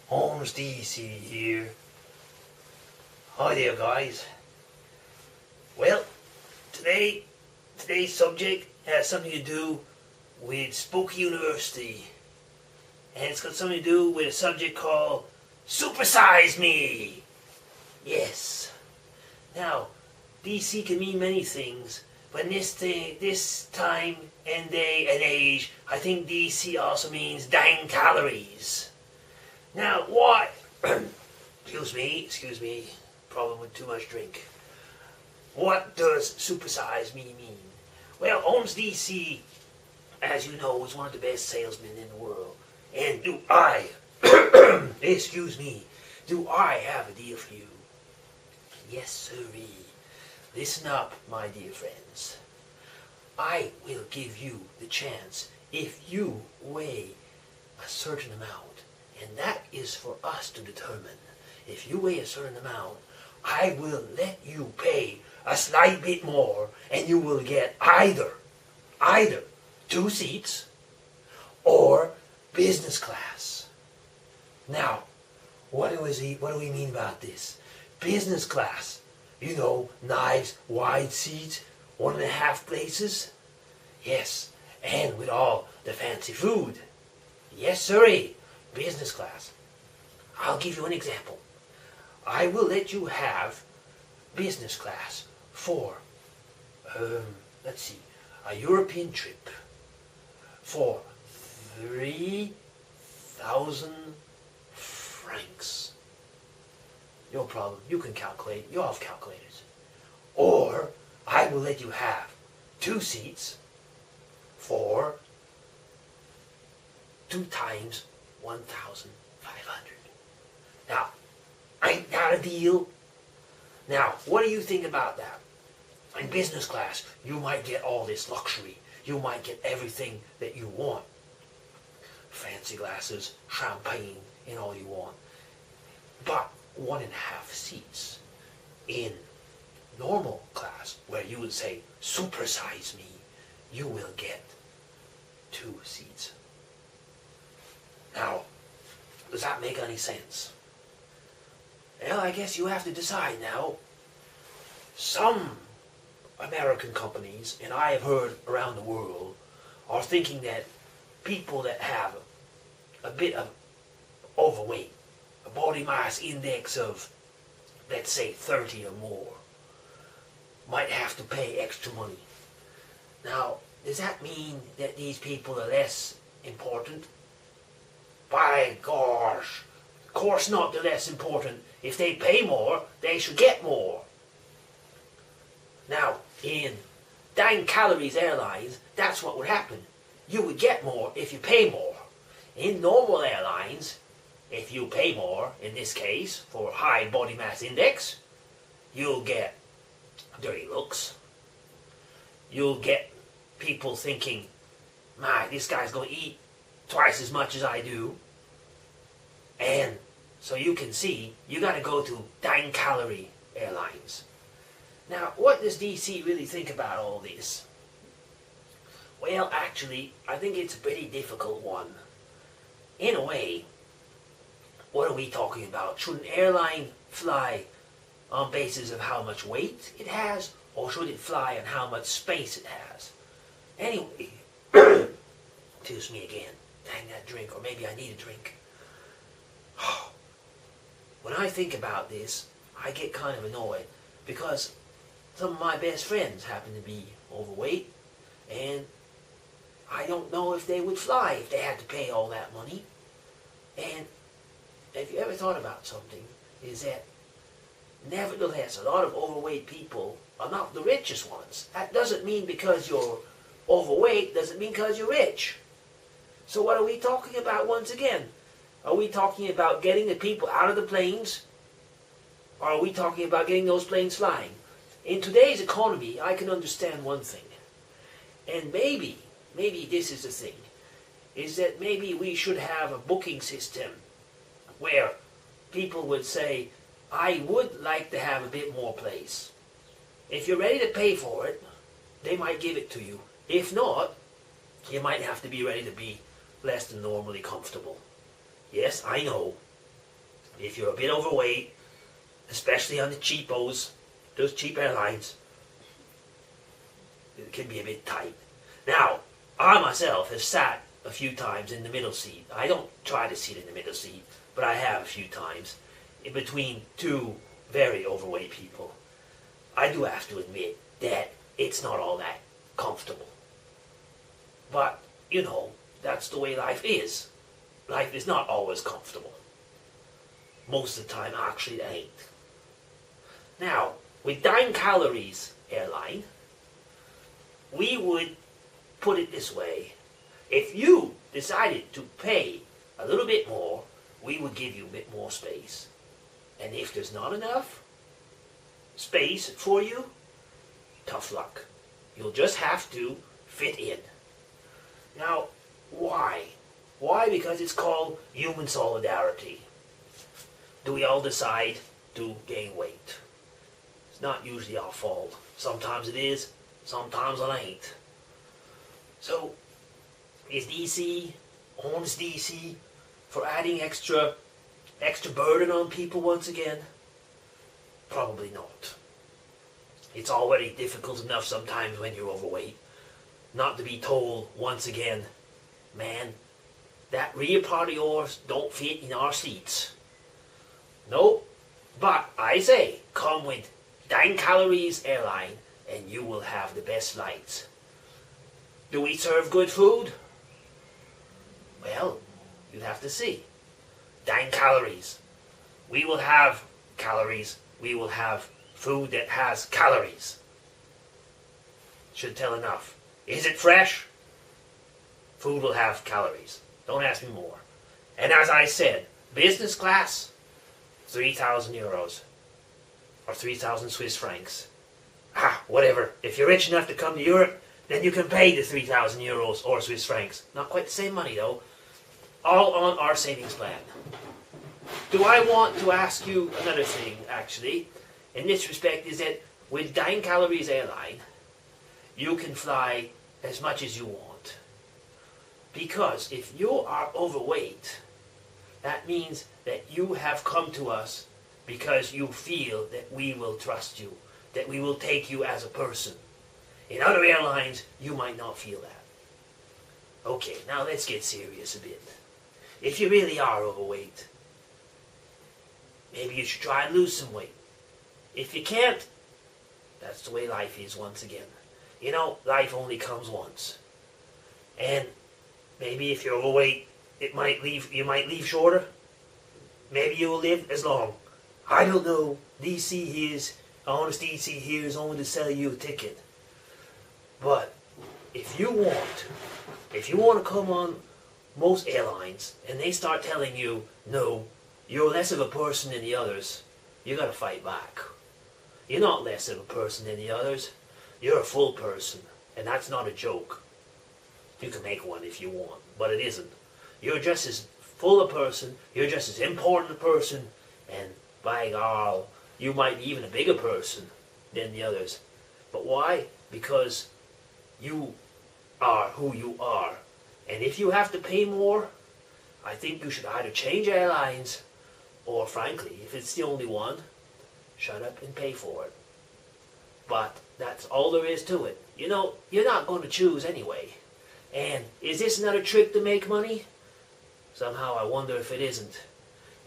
Holmes DC here. Hi there, guys. Well, today's subject has something to do with SpookyUniversity, and it's got something to do with a subject called Supersize Me. Yes. Now, DC can mean many things, but in this time and day and age, I think DC also means dang calories. Now, what? Excuse me. Problem with too much drink. What does supersize me mean? Well, Holmes DC, as you know, is one of the best salesmen in the world. And do I have a deal for you? Yes, sirree. Listen up, my dear friends. I will give you the chance if you weigh a certain amount, and that is for us to determine. If you weigh a certain amount, I will let you pay a slight bit more, and you will get either 2 seats or business class. Now, what do we mean about this? Business class, you know, nice wide seats, 1.5 places. Yes, and with all the fancy food. Yes, sirree, business class. I'll give you an example. I will let you have business class for, a European trip for 3,000 francs. No problem. You can calculate. You all have calculators. Or I will let you have 2 seats for 2 times 1,500. Now, ain't that a deal? Now, what do you think about that? In business class, you might get all this luxury. You might get everything that you want. Fancy glasses, champagne, and all you want. But 1.5 seats in normal class, where you would say, supersize me, you will get 2 seats. Now, does that make any sense? Well, I guess you have to decide now. Some American companies, and I have heard around the world, are thinking that people that have a bit of overweight, a body mass index of, let's say, 30 or more, might have to pay extra money. Now, does that mean that these people are less important? By gosh, of course not, they're less important. If they pay more, they should get more. Now, in dang calories airlines, that's what would happen. You would get more if you pay more. In normal airlines, if you pay more, in this case, for high body mass index, you'll get dirty looks. You'll get people thinking, my, this guy's going to eat twice as much as I do. And so you can see, you got to go to dang calorie airlines. Now, what does DC really think about all this? Well, actually, I think it's a pretty difficult one. In a way, what are we talking about? Should an airline fly on basis of how much weight it has, or should it fly on how much space it has? Anyway, excuse me again. Dang that drink, or maybe I need a drink. When I think about this, I get kind of annoyed because some of my best friends happen to be overweight, and I don't know if they would fly if they had to pay all that money. And if you ever thought about something, is that nevertheless, a lot of overweight people are not the richest ones. That doesn't mean because you're overweight, doesn't mean because you're rich. So what are we talking about once again? Are we talking about getting the people out of the planes? Or are we talking about getting those planes flying? In today's economy, I can understand one thing. And maybe this is the thing, is that maybe we should have a booking system where people would say, I would like to have a bit more place. If you're ready to pay for it, they might give it to you. If not, you might have to be ready to be less than normally comfortable. Yes, I know. if you're a bit overweight, especially on the cheapos, those cheap airlines, it can be a bit tight. Now, I myself have sat a few times in the middle seat. I don't try to sit in the middle seat, but I have a few times in between two very overweight people. I do have to admit that it's not all that comfortable. But, you know, that's the way life is. Life is not always comfortable. Most of the time, actually, it ain't. Now, with Dine Calories Airline, we would put it this way. If you decided to pay a little bit more, we would give you a bit more space. And if there's not enough space for you, tough luck. You'll just have to fit in. Now, why? Why? Because it's called human solidarity. Do we all decide to gain weight? It's not usually our fault. Sometimes it is, sometimes it ain't. So, is DC, honest DC, for adding extra burden on people once again? Probably not. It's already difficult enough sometimes when you're overweight not to be told once again, man, that rear part of yours don't fit in our seats. No, but I say, come with Dine Calories Airline and you will have the best flights. Do we serve good food? Well, you'd have to see. Dine Calories. We will have calories. We will have food that has calories. Should tell enough. Is it fresh? Food will have calories. Don't ask me more. And as I said, business class, 3,000 euros. Or 3,000 Swiss francs. Whatever. If you're rich enough to come to Europe, then you can pay the 3,000 euros or Swiss francs. Not quite the same money though. All on our savings plan. Do I want to ask you another thing, actually, in this respect, is that with Dine Calories Airline, you can fly as much as you want. Because if you are overweight, that means that you have come to us because you feel that we will trust you, that we will take you as a person. In other airlines, you might not feel that. Okay, now let's get serious a bit. If you really are overweight, maybe you should try and lose some weight. If you can't, that's the way life is once again. You know, life only comes once. And maybe if you're overweight, you might leave shorter. Maybe you will live as long. I don't know. Honest DC here is only to sell you a ticket. But if you want to come on most airlines and they start telling you, no, you're less of a person than the others, you got to fight back. You're not less of a person than the others. You're a full person, and that's not a joke. You can make one if you want, but it isn't. You're just as full a person, you're just as important a person, and by God, you might be even a bigger person than the others. But why? Because you are who you are. And if you have to pay more, I think you should either change airlines, or frankly, if it's the only one, shut up and pay for it. But that's all there is to it. You know, you're not going to choose anyway. And is this another trick to make money? Somehow I wonder if it isn't.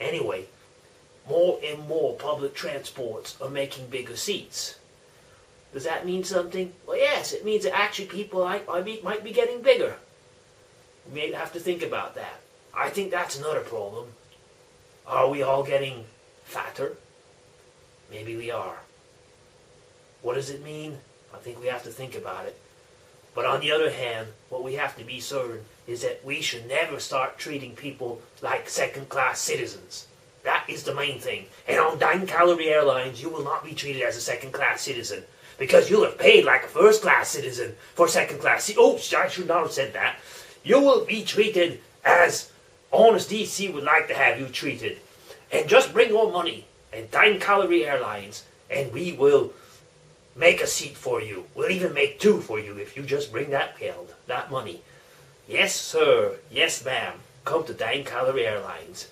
Anyway, more and more public transports are making bigger seats. Does that mean something? Well, yes, it means that actually people might be getting bigger. We may have to think about that. I think that's another problem. Are we all getting fatter? Maybe we are. What does it mean? I think we have to think about it. But on the other hand, what we have to be certain is that we should never start treating people like second-class citizens. That is the main thing. And on Dine Calorie Airlines, you will not be treated as a second-class citizen, because you'll have paid like a first-class citizen for second-class. Oh, I should not have said that. You will be treated as Honest DC would like to have you treated. And just bring your money and Dine Calorie Airlines, and we will make a seat for you. We'll even make two for you if you just bring that money. Yes, sir. Yes, ma'am. Come to Dine Calorie Airlines.